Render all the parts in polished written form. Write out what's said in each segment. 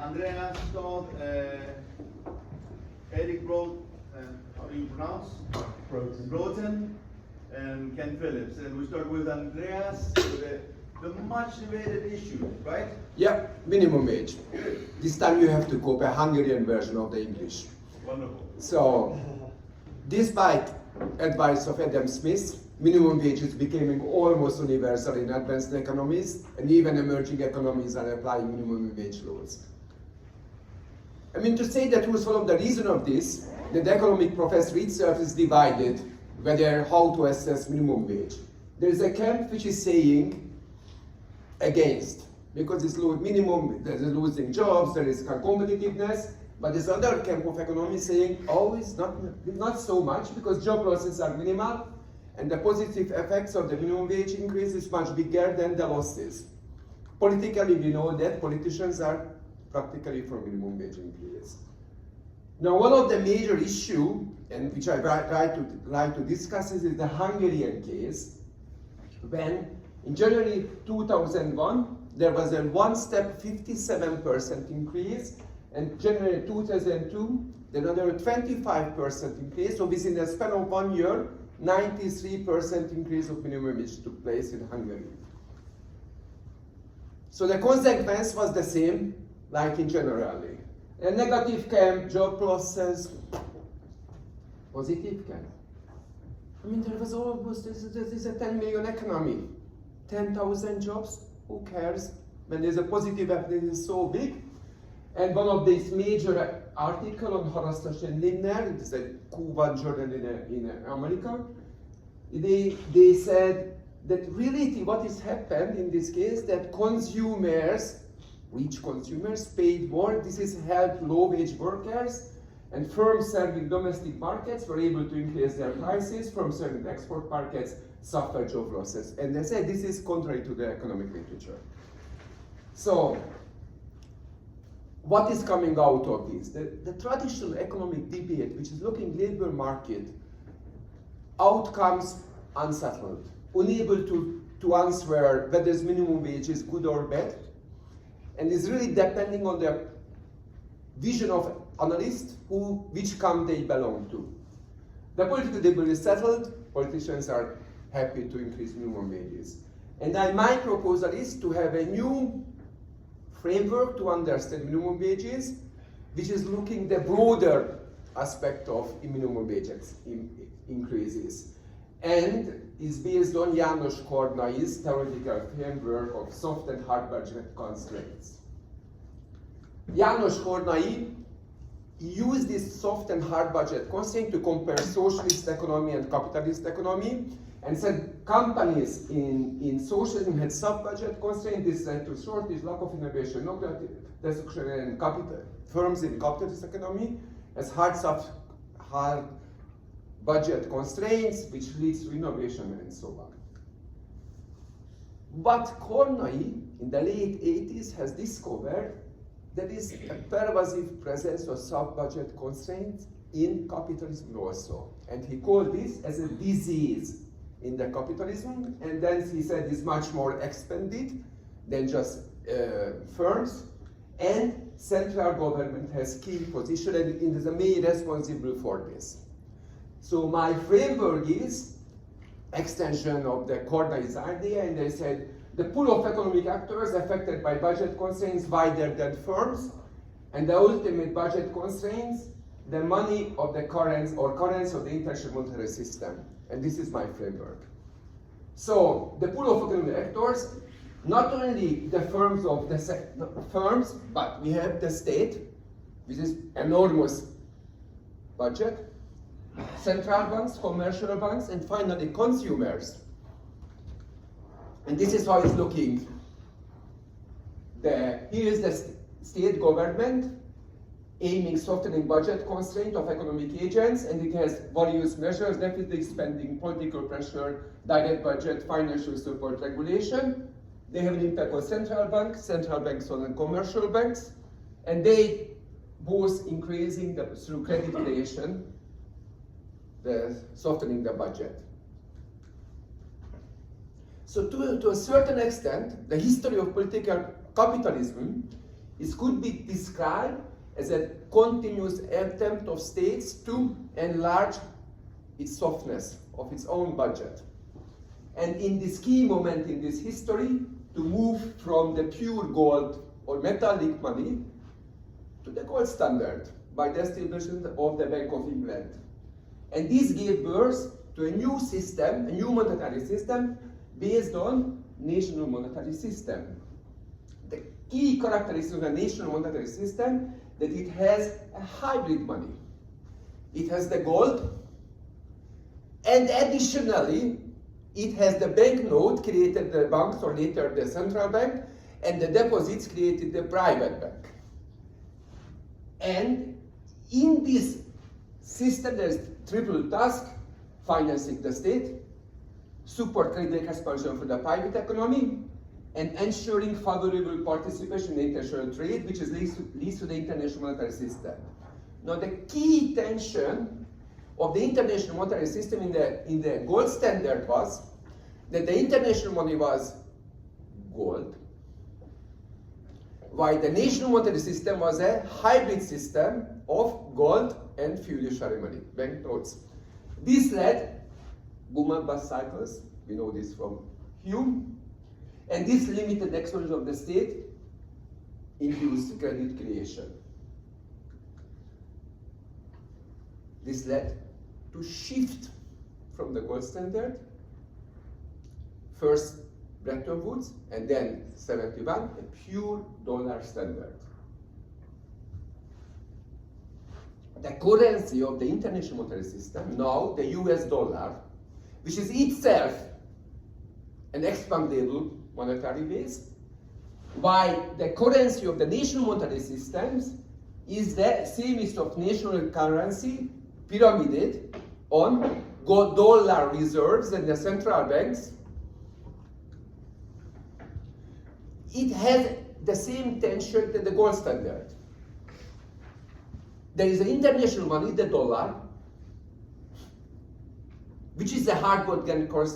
Andreas Todd, Eric Broad, how do you pronounce? Broughton, and Ken Phillips. And we start with Andreas, with the much debated issue, right? Yeah, minimum wage. This time you have to copy a Hungarian version of the English. Wonderful. So, despite advice of Adam Smith, minimum wage is becoming almost universal in advanced economies, and even emerging economies are applying minimum wage laws. I mean, to say the truth, one of the reasons of this, that the economic professor itself is divided whether how to assess minimum wage. There is a camp which is saying against, because it's minimum, there's losing jobs, there is competitiveness, but there's another camp of economists saying, oh, it's not so much, because job losses are minimal, and the positive effects of the minimum wage increase is much bigger than the losses. Politically, we know that politicians are practically for minimum wage increase. Now, one of the major issues, and which I try to discuss, is the Hungarian case, when in January 2001, there was a one-step 57% increase, and January 2002, another 25% increase. So within a span of 1 year, 93% increase of minimum wage took place in Hungary. So the consequence was the same, like in generally. A negative camp, job losses, positive camp. I mean, there was almost, this is a 10 million economy. 10,000 jobs, who cares? When there's a positive effect, it is so big. And one of these major articles on Harasztás and Lindner, it is a Q1 journal in America, they said that really what has happened in this case, that consumers, rich consumers, paid more. This has helped low-wage workers, and firms serving domestic markets were able to increase their prices. Firms serving export markets suffer job losses. And they said this is contrary to the economic literature. So, what is coming out of this? The traditional economic debate, which is looking labor market, outcomes unsettled, unable to answer whether this minimum wage is good or bad, and is really depending on the vision of analysts which camp they belong to. The political debate is settled, politicians are happy to increase minimum wages. And my proposal is to have a new framework to understand minimum wages, which is looking the broader aspect of minimum wages increases, and is based on János Kornai's theoretical framework of soft and hard budget constraints. János Kornai used this soft and hard budget constraint to compare socialist economy and capitalist economy, and said companies in socialism had sub-budget constraints. This led to shortage, lack of innovation, no destruction, and firms in capitalist economy as hard budget constraints, which leads to innovation and so on. But Kornai, in the late 80s, has discovered there is a pervasive presence of sub-budget constraints in capitalism also. And he called this as a disease in the capitalism, and then he said it's much more expanded than just firms, and central government has key position and is the main responsible for this. So my framework is extension of the Kornai's idea, and they said the pool of economic actors affected by budget constraints wider than firms, and the ultimate budget constraints, the money of the currency of the international monetary system. And this is my framework. So the pool of economic actors, not only the firms but we have the state, which is enormous budget, central banks, commercial banks, and finally consumers. And this is how it's looking. Here is the state government aiming softening budget constraint of economic agents, and it has various measures: deficit spending, political pressure, direct budget, financial support, regulation. They have an impact on central banks on commercial banks, and they both increasing through credit creation, softening the budget. So to a certain extent, the history of political capitalism It could be described as a continuous attempt of states to enlarge its softness of its own budget. And in this key moment in this history, to move from the pure gold or metallic money to the gold standard by the establishment of the Bank of England. And this gave birth to a new system, a new monetary system based on national monetary system. The key characteristic of a national monetary system that it has a hybrid money. It has the gold, and additionally, it has the banknote created the banks or later the central bank, and the deposits created the private bank. And in this system, there's triple task: financing the state, support credit expansion for the private economy, and ensuring favorable participation in international trade, which leads to the international monetary system. Now, the key tension of the international monetary system in the gold standard was that the international money was gold, while the national monetary system was a hybrid system of gold and fiduciary money, banknotes. This led boom and bust cycles. We know this from Hume. And this limited exposure of the state induced credit creation. This led to shift from the gold standard, first Bretton Woods, and then 71, a pure dollar standard. The currency of the international monetary system, now the US dollar, which is itself an expandable monetary base, while the currency of the national monetary systems is the samest of national currency pyramided on dollar reserves and the central banks. It has the same tension that the gold standard. There is an international money, the dollar, which is a hard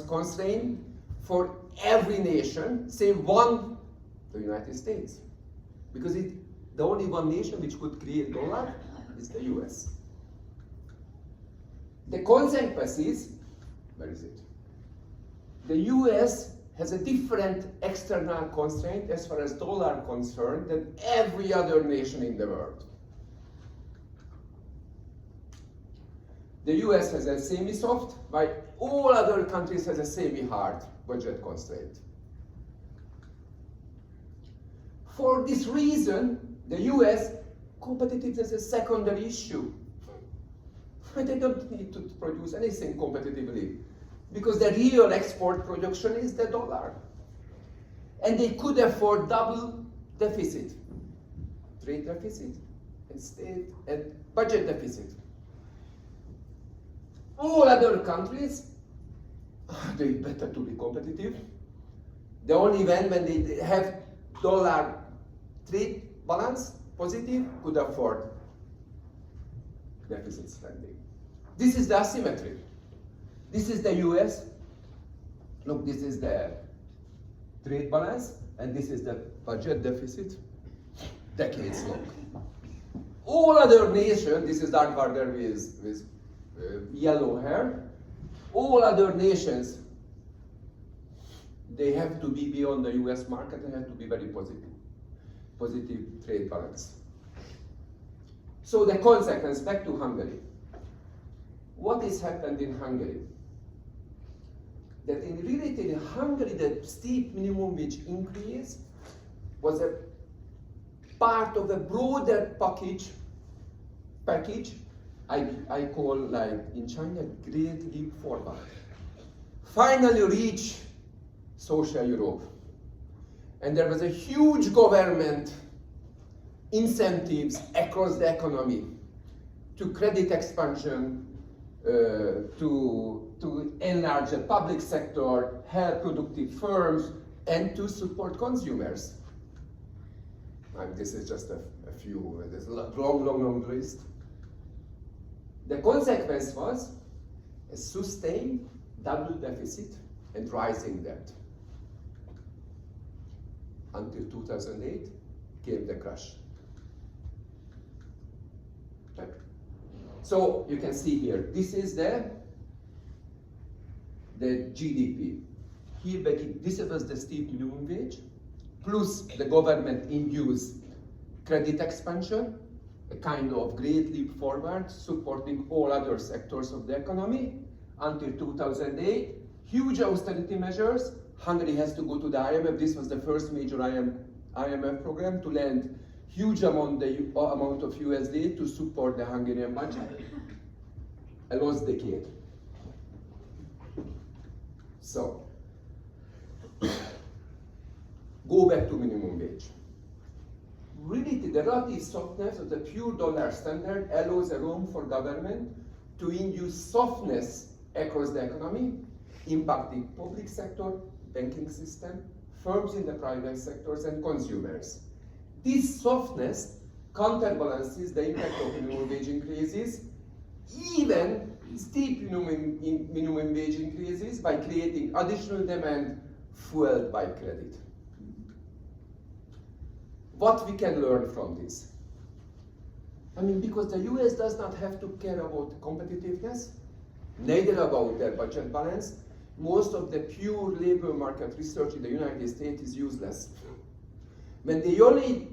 constraint for every nation, save one, the United States. Because the only one nation which could create dollar is the US. The consequence is, where is it? The US has a different external constraint as far as dollar concerned than every other nation in the world. The US has a semi-soft, while all other countries has a semi-hard budget constraint. For this reason, the US competitiveness is a secondary issue. They don't need to produce anything competitively because the real export production is the dollar. And they could afford double deficit, trade deficit and state and budget deficit. All other countries, they better to be competitive. The only when they have dollar trade balance positive could afford deficit spending. This is the asymmetry. This is the US. Look, this is the trade balance, and this is the budget deficit, decades long. All other nations, this is dark border with yellow hair, all other nations, they have to be beyond the US market, they have to be very positive trade balance. So the consequence, back to Hungary. What has happened in Hungary? That in relatively Hungary, the steep minimum wage increase was a part of a broader package I call, like in China, Great Leap Forward. Finally reach social Europe. And there was a huge government incentives across the economy to credit expansion, to enlarge the public sector, help productive firms, and to support consumers. And this is just a few, there's a long list. The consequence was a sustained double deficit and rising debt until 2008, came the crash. Okay. So you can see here, this is the GDP. Here, this was the steep minimum wage, plus the government-induced credit expansion, a kind of great leap forward, supporting all other sectors of the economy. Until 2008, huge austerity measures. Hungary has to go to the IMF. This was the first major IMF program to lend huge amount of USD to support the Hungarian budget. A lost decade. So, go back to minimum wage. Really, the relative softness of the pure dollar standard allows a room for government to induce softness across the economy, impacting public sector, banking system, firms in the private sectors, and consumers. This softness counterbalances the impact of minimum wage increases, even steep minimum wage increases, by creating additional demand fueled by credit. What we can learn from this? I mean, because the US does not have to care about competitiveness, neither about their budget balance. Most of the pure labor market research in the United States is useless. When they only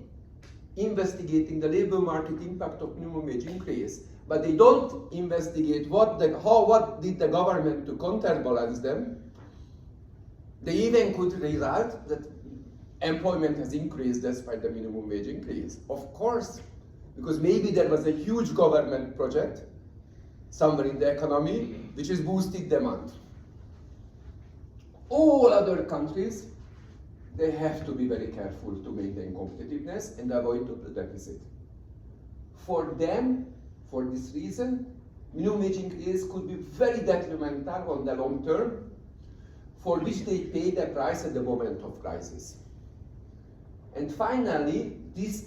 investigating the labor market impact of minimum wage increase, but they don't investigate what did the government to counterbalance them, they even could result that employment has increased despite the minimum wage increase. Of course, because maybe there was a huge government project somewhere in the economy which is boosting demand. All other countries, they have to be very careful to maintain competitiveness and avoid total deficit. For them, for this reason, minimum wage increase could be very detrimental on the long term, for which they pay the price at the moment of crisis. And finally, this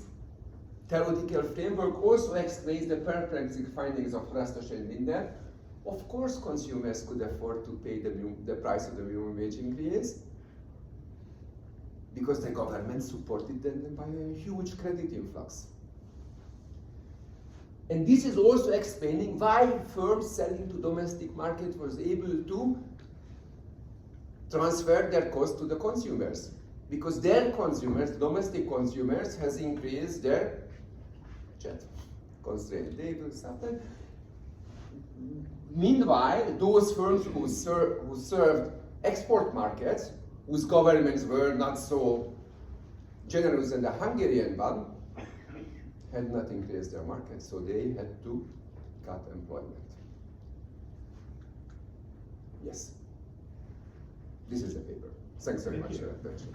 theoretical framework also explains the perplexing findings of Rastos and Linder. Of course, consumers could afford to pay the price of the minimum wage increase because the government supported them by a huge credit influx. And this is also explaining why firms selling to domestic market was able to transfer their cost to the consumers, because their consumers, domestic consumers, has increased their budget constraint. They will suffer. Meanwhile, those firms who served export markets, whose governments were not so generous as the Hungarian one, had not increased their market, so they had to cut employment. Yes. This is the paper. Thanks very much for your attention.